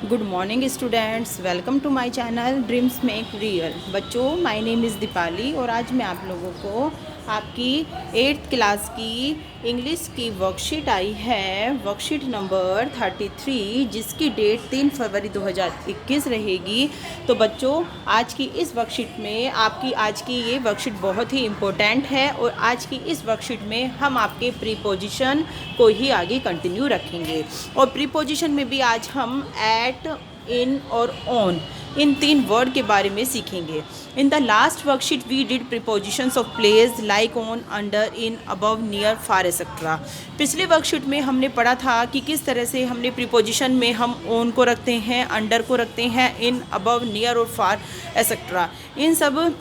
Good morning students, welcome to my channel dreams make real. बच्चों, my name is Deepali और आज मैं आप लोगों को आपकी 8th क्लास की इंग्लिश की वर्कशीट आई है, वर्कशीट नंबर 33, जिसकी डेट 3 फरवरी 2021 रहेगी। तो बच्चों, आज की इस वर्कशीट में आपकी आज की ये वर्कशीट बहुत ही इम्पोर्टेंट है और आज की इस वर्कशीट में हम आपके प्रीपोजिशन को ही आगे कंटिन्यू रखेंगे। और प्रीपोजिशन में भी आज हम एट, इन और ऑन, इन 3 वर्ड के बारे में सीखेंगे। In the last worksheet we did prepositions of place like on, under, in, above, near, far etcetera. पिछले वर्कशीट में हमने पढ़ा था कि किस तरह से हमने प्रीपोजिशन में हम ऑन को रखते हैं, अंडर को रखते हैं, इन, अबव, नियर और फार एक्सेट्रा, इन सब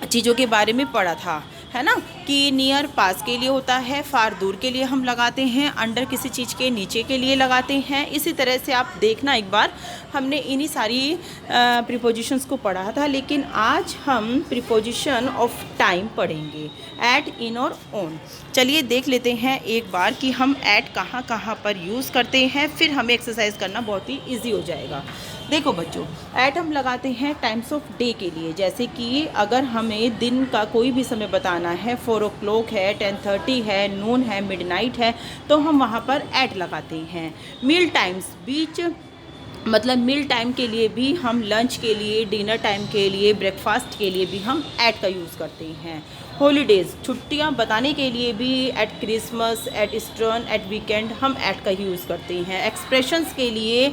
चीज़ों के बारे में पढ़ा था, है ना। कि नियर पास के लिए होता है, फार दूर के लिए हम लगाते हैं, अंडर किसी चीज़ के नीचे के लिए लगाते हैं। इसी तरह से आप देखना, एक बार हमने इन्हीं सारी प्रीपोजिशंस को पढ़ा था, लेकिन आज हम प्रीपोजिशन ऑफ टाइम पढ़ेंगे, एट, इन और ऑन। चलिए देख लेते हैं एक बार कि हम एट कहाँ कहाँ पर यूज़ करते हैं, फिर हमें एक्सरसाइज करना बहुत ही ईजी हो जाएगा। देखो बच्चों, एट हम लगाते हैं टाइम्स ऑफ डे के लिए, जैसे कि अगर हमें दिन का कोई भी समय बताना है, 4 o'clock है, 10:30 है, नून है, मिडनाइट है, तो हम वहाँ पर एट लगाते हैं। मील टाइम्स, बीच मतलब मील टाइम के लिए भी हम, लंच के लिए, डिनर टाइम के लिए, ब्रेकफास्ट के लिए भी हम एट का यूज़ करते हैं। हॉलीडेज़, छुट्टियां बताने के लिए भी at Christmas, at Easter, at weekend हम एट का यूज़ करते हैं। एक्सप्रेशंस के लिए,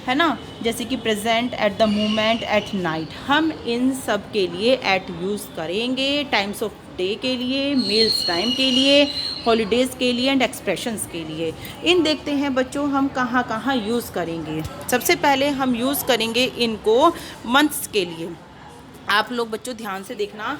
है ना, जैसे कि present, at the moment, at night, हम इन सब के लिए एट यूज़ करेंगे। टाइम्स ऑफ डे के लिए, मील्स टाइम के लिए, हॉलीडेज़ के लिए एंड एक्सप्रेशंस के लिए। इन देखते हैं बच्चों हम कहाँ कहाँ यूज़ करेंगे। सबसे पहले हम यूज़ करेंगे इनको मंथ्स के लिए। आप लोग बच्चों ध्यान से देखना,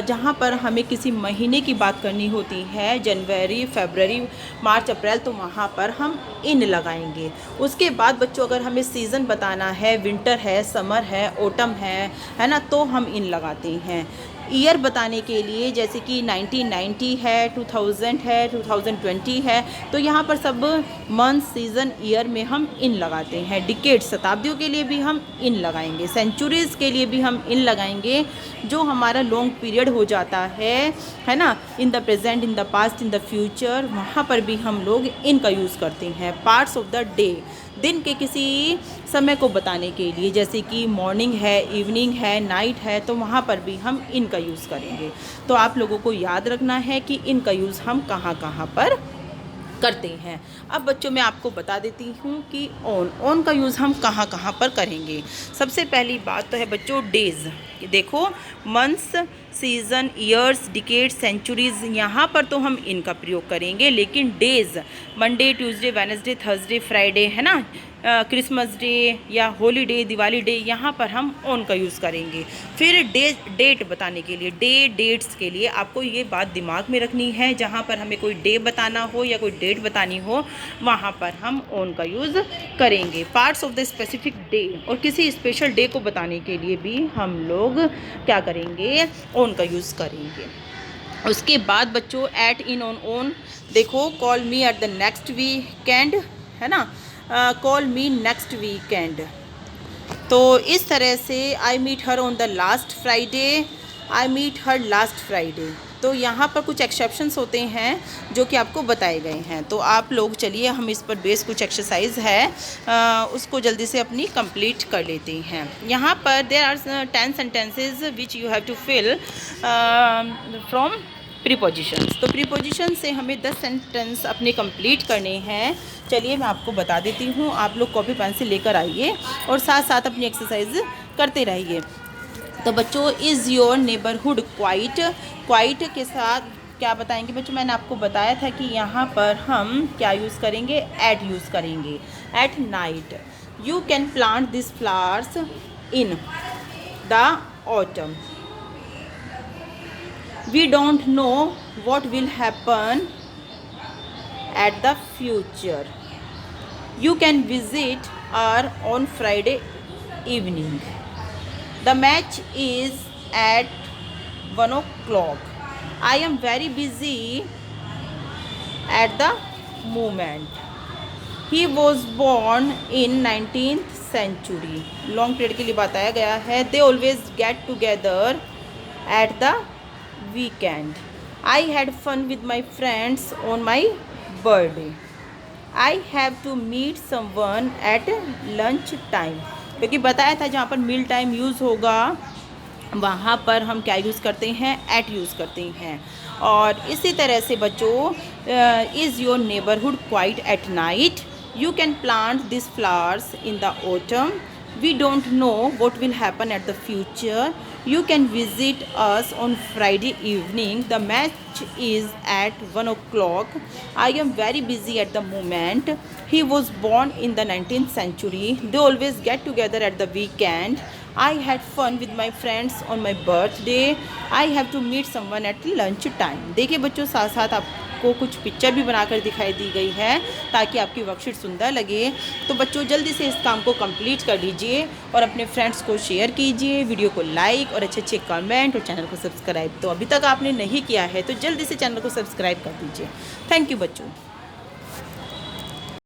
जहाँ पर हमें किसी महीने की बात करनी होती है, जनवरी, फरवरी, मार्च, अप्रैल, तो वहाँ पर हम इन लगाएंगे। उसके बाद बच्चों अगर हमें सीज़न बताना है, विंटर है, समर है, ऑटम है ना, तो हम इन लगाते हैं। ईयर बताने के लिए, जैसे कि 1990 है, 2000 है, 2020 है, तो यहाँ पर सब मंथ, सीज़न, ईयर में हम इन लगाते हैं। डिकेड, शताब्दियों के लिए भी हम इन लगाएंगे। सेंचुरीज़ के लिए भी हम इन लगाएंगे, जो हमारा लॉन्ग पीरियड हो जाता है ना, in the present, in the past, in the future, वहाँ पर भी हम लोग इन का यूज़ करते हैं। पार्ट्स ऑफ द डे, दिन के किसी समय को बताने के लिए, जैसे कि मॉर्निंग है, इवनिंग है, नाइट है, तो वहाँ पर भी हम इन का यूज़ करेंगे। तो आप लोगों को याद रखना है कि इन का यूज़ हम कहाँ कहाँ पर करते हैं। अब बच्चों मैं आपको बता देती हूँ कि ऑन का यूज़ हम कहाँ कहाँ पर करेंगे। सबसे पहली बात तो है बच्चों डेज़। देखो, months, season, years, decade, centuries, यहाँ पर तो हम इनका प्रयोग करेंगे, लेकिन days, Monday, Tuesday, Wednesday, Thursday, Friday, है ना, क्रिसमस डे या हॉलीडे, दिवाली डे, यहाँ पर हम ऑन का यूज़ करेंगे। फिर डेट बताने के लिए, डेट्स के लिए आपको ये बात दिमाग में रखनी है, जहाँ पर हमें कोई डे बताना हो या कोई डेट बतानी हो, वहाँ पर हम ऑन का यूज़ करेंगे। Parts of the specific day, और किसी स्पेशल डे को बताने के लिए भी हम लोग क्या करेंगे, ऑन का यूज़ करेंगे। उसके बाद बच्चों एट, इन, ऑन, देखो, call me at the next weekend, है ना, कॉल मी नेक्स्ट वीकेंड। तो इस तरह से I meet her on the last Friday, I meet her last Friday. तो यहाँ पर कुछ एक्सेप्शंस होते हैं जो कि आपको बताए गए हैं। तो आप लोग चलिए हम इस पर बेस कुछ एक्सरसाइज है, उसको जल्दी से अपनी कंप्लीट कर लेते हैं। यहाँ पर there are 10 sentences which you have to fill from prepositions. तो प्रीपोजिशन से हमें 10 सेंटेंस अपने कंप्लीट करने हैं। चलिए मैं आपको बता देती हूँ, आप लोग कॉपी पेंसिल लेकर आइए और साथ साथ अपनी एक्सरसाइज करते रहिए। तो बच्चों, is your neighbourhood quite, quite के साथ क्या बताएंगे बच्चों, मैंने आपको बताया था कि यहाँ पर हम क्या यूज़ करेंगे, एट यूज़ करेंगे। Eight night, you can plant this flowers in the autumn. We don't know what will happen at the future. You can visit her on Friday evening. The match is at 1 o'clock. I am very busy at the moment. He was born in 19th century, long period के लिए बताया गया है। They always get together at the weekend. I had fun with my friends on my birthday. I have to meet someone at lunch time, क्योंकि बताया था जहाँ पर मील टाइम यूज़ होगा वहाँ पर हम क्या यूज़ करते हैं, एट यूज़ करते हैं। और इसी तरह से बच्चों, is your neighbourhood quiet at night, you can plant this flowers in the autumn, we don't know what will happen at the future, you can visit us on Friday evening, the match is at 1 o'clock, I am very busy at the moment, he was born in the 19th century, they always get together at the weekend, I had fun with my friends on my birthday, I have to meet someone at lunch time। देखिए बच्चों, साथ साथ आपको कुछ picture भी बनाकर दिखाई दी गई है ताकि आपकी वर्कशीट सुंदर लगे। तो बच्चों जल्दी से इस काम को कंप्लीट कर लीजिए और अपने फ्रेंड्स को शेयर कीजिए, वीडियो को लाइक और अच्छे अच्छे कमेंट और चैनल को सब्सक्राइब तो अभी तक आपने नहीं किया है तो जल्दी से चैनल को सब्सक्राइब कर दीजिए। थैंक यू बच्चों।